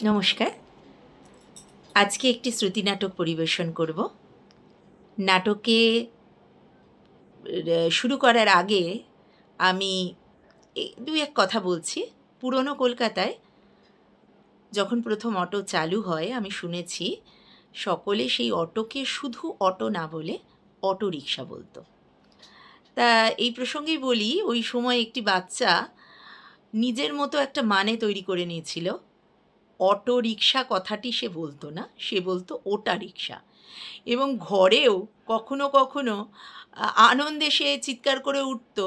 নমস্কার। আজকে একটি শ্রুতি নাটক পরিবেশন করব। নাটকে শুরু করার আগে আমি ২-১ কথা বলছি। পুরনো কলকাতায় যখন ১ম অটো চালু হয় আমি শুনেছি সকলে সেই অটোকে শুধু অটো না বলে অটোরিকশা বলত। তা এই প্রসঙ্গেই বলি, ওই সময় একটি বাচ্চা নিজের মতো একটা মানে তৈরি করে নিয়েছিল। অটোরিকশা কথাটি সে বলত না, সে বলত ওটা রিকশা। এবং ঘরেও কখনো কখনো আনন্দে সে চিৎকার করে উঠত,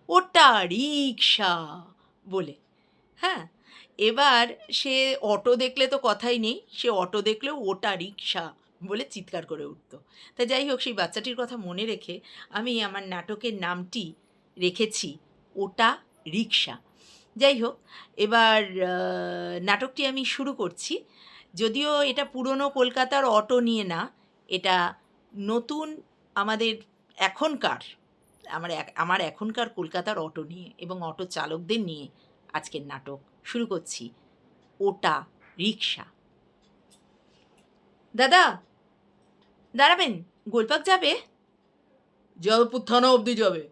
ওটা রিকশা বলে। হ্যাঁ, এবার সে অটো দেখলে তো কথাই নেই, সে অটো দেখলেও ওটা রিকশা বলে চিৎকার করে উঠত। তা যাই হোক, সেই বাচ্চাটির কথা মনে রেখে আমি আমার নাটকের নামটি রেখেছি ওটা রিকশা। যাই হোক, এবার নাটকটি আমি শুরু করছি। যদিও এটা পুরনো কলকাতার অটো নিয়ে না, এটা নতুন আমাদের এখনকার আমার এখনকার কলকাতার অটো নিয়ে এবং অটো চালকদের নিয়ে আজকের নাটক শুরু করছি ওটা রিকশা। দাদা, দাঁড়াবেন, গোলপাক যাবে? যাদবপুর থানা অবধি যাবে।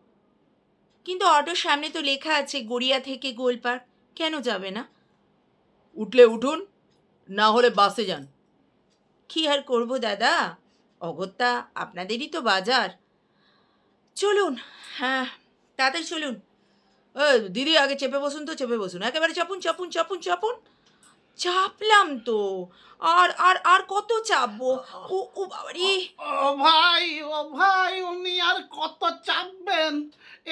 কিন্তু অটোর সামনে তো লেখা আছে গড়িয়া থেকে গোলপাক, কেন যাবে না? উঠলে উঠুন, না হলে বাসে যান। কী আর করবো দাদা, অগত্যা আপনাদেরই তো বাজার। চলুন, হ্যাঁ, তাড়াতাড়ি চলুন। দিদি আগে চেপে বসুন তো, চেপে বসুন, একেবারে চাপুন চাপুন চাপুন চাপুন। চাপলাম তো, আর আর আর কত চাপবো? ও ও বাবারে! ও ভাই উনি আর কত চাপবেন?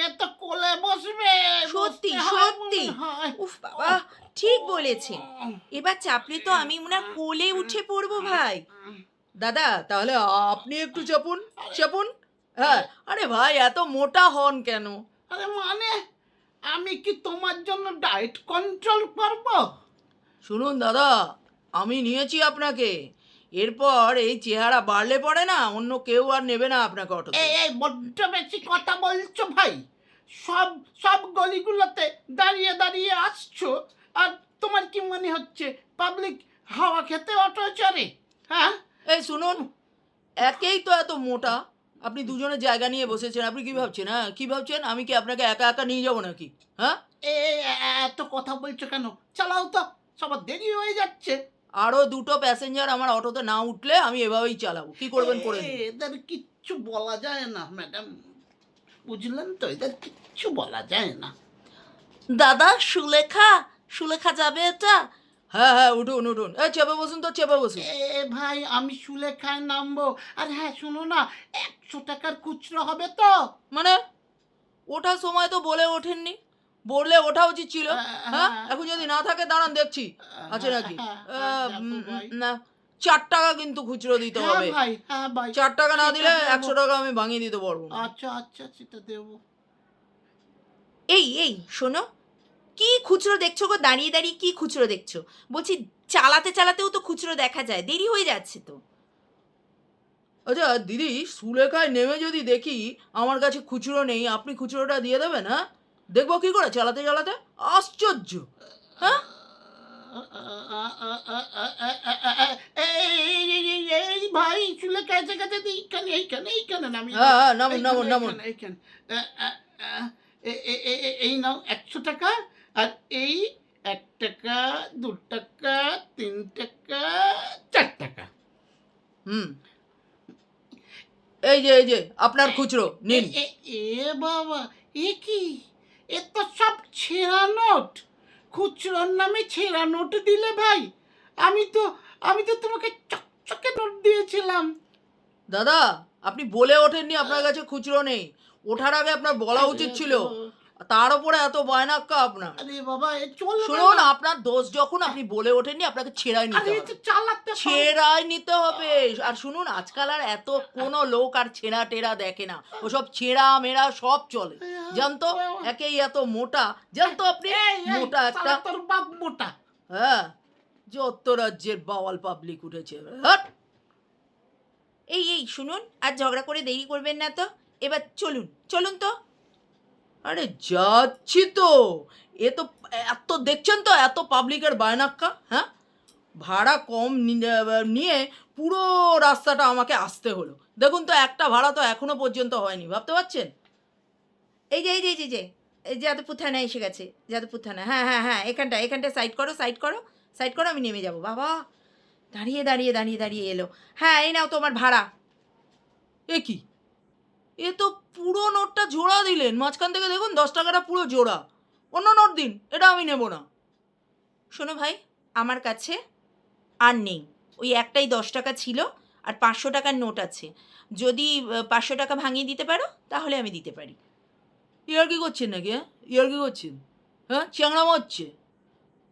এ তো কোলে বসবে, সত্যি বসতে হয় সত্যি, মনে হয়। উফ বাবা, ঠিক বলেছেন। এবার চাপলে তো আমি মনে হয় কোলে উঠে পড়বো ভাই। দাদা তাহলে আপনি একটু চাপুন, চাপুন। হ্যাঁ, আরে ভাই এত মোটা হন কেন? আরে মানে আমি কি তোমার জন্য ডায়েট কন্ট্রোল করবো? শুনুন দাদা, আমি নিয়েছি আপনাকে। এরপর এই চেহারা বাড়লে পড়ে না, অন্য কেউ আর নেবে না আপনাকে অটোতে। এই বড্ড বেশি কথা বলছো ভাই। সব সব গলিগুলোতে দাঁড়িয়ে দাঁড়িয়ে আসছো, আর তোমার কি মনে হচ্ছে পাবলিক হাওয়া খেতে অটো চড়ে? হ্যাঁ, এই শুনুন, একেই তো এত মোটা, আপনি দুজনের জায়গা নিয়ে বসেছেন। আপনি কি ভাবছেন? হ্যাঁ, কি ভাবছেন আমি কি আপনাকে একা একা নিয়ে যাবো নাকি? হ্যাঁ, এত কথা বলছো কেন? চালাও তো, সবার দেরি হয়ে যাচ্ছে। আরও দুটো প্যাসেঞ্জার আমার অটোতে না উঠলে আমি এভাবেই চালাবো। কি করবেন করে নিন। এদের কিচ্ছু বলা যায় না ম্যাডাম, বুঝলেন তো, এদের কিচ্ছু বলা যায় না। দাদা, সুলেখা, সুলেখা যাবে এটা? হ্যাঁ হ্যাঁ, উঠুন উঠুন, চেপে বসুন তো, চেপে বসুন। ভাই আমি সুলেখায় নামবো। আর হ্যাঁ শোনো না, 100 টাকার খুচরো হবে তো? মানে ওঠার সময় তো বলে ওঠেননি, বললে ওঠা উচিত ছিল। হ্যাঁ, এখন যদি না থাকে দাঁড়ান দেখছি আছে নাকি। না, 4 টাকা কিন্তু খুচরো দিতে হবে। হ্যাঁ ভাই 4 টাকা না সেটা দিলে দেবো। 100 টাকা আমি ভাঙিয়ে দিতে পারবো না। আচ্ছা সেটা দেবো। এই শোনো, কি খুচরো দেখছো গো? দাঁড়িয়ে দাঁড়িয়ে কি খুচরো দেখছো? বলছি, চালাতে চালাতেও তো খুচরো দেখা যায়, দেরি হয়ে যাচ্ছে তো। আচ্ছা দিদি, সুলেখায় নেমে যদি দেখি আমার কাছে খুচরো নেই, আপনি খুচরোটা দিয়ে দেবেন? হ্যাঁ, দেখবো কি করে চালাতে চালাতে? আশ্চর্য। হ্যাঁ, এই ভাই সুলেখা কাছে কাছে এইখানে এইখানে এইখানে নামিয়ে হ্যাঁ দাও। হ্যাঁ, নামুন এইখানে, নামুন নামুন। এইখানে, এইখানে। এই নাও 100 টাকা। আর এই 1 টাকা, 2 টাকা, 3 টাকা, 4 টাকা। হুম, এই যে আপনার খুচরো নিন। এ বাবা, এ কি? এ তো সব ছেঁড়া নোট। খুচরোর নামে ছেঁড়া নোট দিলে ভাই? আমি তো তোমাকে চকচকে নোট দিয়েছিলাম। দাদা, আপনি বলে ওঠেননি আপনার কাছে খুচরো নেই। ওঠার আগে আপনার বলা উচিত ছিল। তার উপরে এত বায়নাক্কা আপনার। আরে বাবা, এ চলবে শুনুন, না। আপনার দোষ যখন, আপনি বলে ওঠেননি, আপনাকে ছেড়াই নিতে আরে হবে। তো চালাতে পারো। ছেড়াই নিতে হবে। আর শুনুন, আজকাল আর এত কোনো লোক আর ছেঁড়া টেরা দেখে না, ওসব ছেঁড়া মেরা সব চলে। জানতো, একেই এত মোটা, জানতো আপনি? মোটা একটা। শালা তোর বাপ মোটা। হ্যাঁ, যত রাজ্যের বাওয়াল পাবলিক উঠেছে। হ্যাট! এই শুনুন, আর ঝগড়া করে দেরি করবেন না তো। এবার চলুন, চলুন তো। আরে যাচ্ছি তো। এ তো এত দেখছেন তো, এত পাবলিকের বায়নাক্কা। হ্যাঁ, ভাড়া কম নিয়ে পুরো রাস্তাটা আমাকে আসতে হলো। দেখুন তো একটা ভাড়া তো এখনো পর্যন্ত হয়নি, ভাবতে পারছেন? এই যে এই যে এই যে এই যে এই যাদবপুর থানা এসে গেছে, যাদবপুর থানা। হ্যাঁ হ্যাঁ হ্যাঁ, এখানটা সাইড করো, সাইড করো, সাইড করো, আমি নেমে যাব। বাবা, দাঁড়িয়ে দাঁড়িয়ে দাঁড়িয়ে দাঁড়িয়ে এলো। হ্যাঁ, এই নাও তোমার ভাড়া। এ কি, এ তো পুরো নোটটা জোড়া দিলেন, মাঝখান থেকে দেখুন 10 টাকাটা পুরো জোড়া। অন্য নোট দিন, এটা আমি নেব না। শোনো ভাই, আমার কাছে আর নেই, ওই একটাই 10 টাকা ছিল, আর 500 টাকার নোট আছে। যদি 500 টাকা ভাঙিয়ে দিতে পারো তাহলে আমি দিতে পারি। ইয়ার কি করছেন নাকি? হ্যাঁ, ইয়ার কি করছেন? হ্যাঁ, চ্যাংড়ামো হচ্ছে।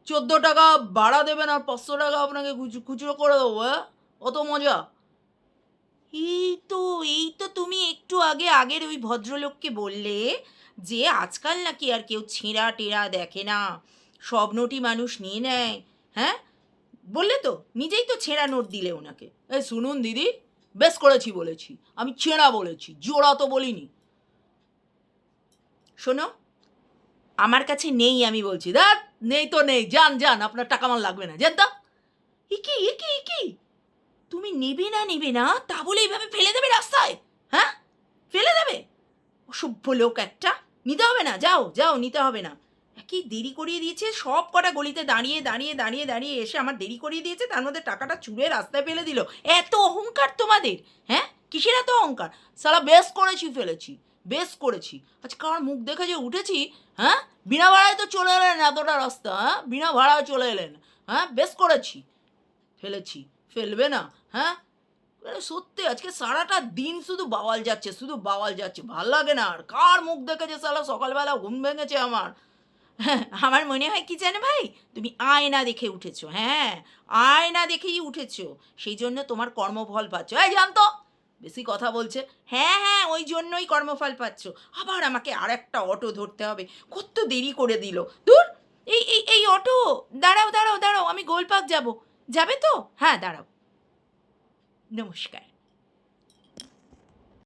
14 টাকা ভাড়া দেবেন আর 500 টাকা আপনাকে খুচরো করে দেবো? হ্যাঁ, অত মজা? এই তো তুমি একটু আগে আগের ওই ভদ্রলোককে বললে যে আজকাল নাকি আর কেউ ছেঁড়া টেরা দেখে না, সব নোটই মানুষ নিয়ে নেয়। হ্যাঁ, বললে তো, নিজেই তো ছেঁড়া নোট দিলে ওনাকে। এই শুনুন দিদি, বেশ করেছি বলেছি, আমি ছেঁড়া বলেছি, জোড়া তো বলিনি। শোনো, আমার কাছে নেই, আমি বলছি। দেখ, নেই তো নেই, যান যান, আপনার টাকা আমার লাগবে না, যান তো। একি তুমি নেবে না তা বলে এইভাবে ফেলে দেবে রাস্তায়? হ্যাঁ, ফেলে দেবে? অসভ্য লোক একটা। নিতে হবে না, যাও যাও, নিতে হবে না। একই দেরি করিয়ে দিয়েছে, সব কটা গলিতে দাঁড়িয়ে দাঁড়িয়ে দাঁড়িয়ে দাঁড়িয়ে এসে আমার দেরি করিয়ে দিয়েছে, তার মধ্যে টাকাটা চুরে রাস্তায় ফেলে দিল। এত অহংকার তোমাদের? হ্যাঁ, কিসের এত অহংকার? সালা বেশ করেছি, ফেলেছি, বেশ করেছি। আজ কার মুখ দেখে যে উঠেছি। হ্যাঁ, বিনা ভাড়ায় তো চলে এলেন এতটা রাস্তা। হ্যাঁ, বিনা ভাড়ায় চলে এলেন। হ্যাঁ, বেশ করেছি, ফেলেছি, ফেলবে না? হ্যাঁ, সত্যি আজকে সারাটা দিন শুধু বাওয়াল যাচ্ছে, শুধু বাওয়াল যাচ্ছে, ভাল লাগে না আর। কার মুখ দেখেছে সালা সকালবেলা ঘুম ভেঙেছে আমার। হ্যাঁ, আমার মনে হয় কি জানো ভাই, তুমি আয়না দেখে উঠেছো। হ্যাঁ, আয়না দেখেই উঠেছো, সেই জন্য তোমার কর্মফল পাচ্ছ। এই জানতো, বেশি কথা বলছে। হ্যাঁ হ্যাঁ, ওই জন্যই কর্মফল পাচ্ছ। আবার আমাকে আর একটা অটো ধরতে হবে, কত দেরি করে দিল। দূর, এই অটো, দাঁড়াও দাঁড়াও দাঁড়াও, আমি গোলপাক যাব। যাবে তো? হ্যাঁ, দাঁড়াও। নমস্কার।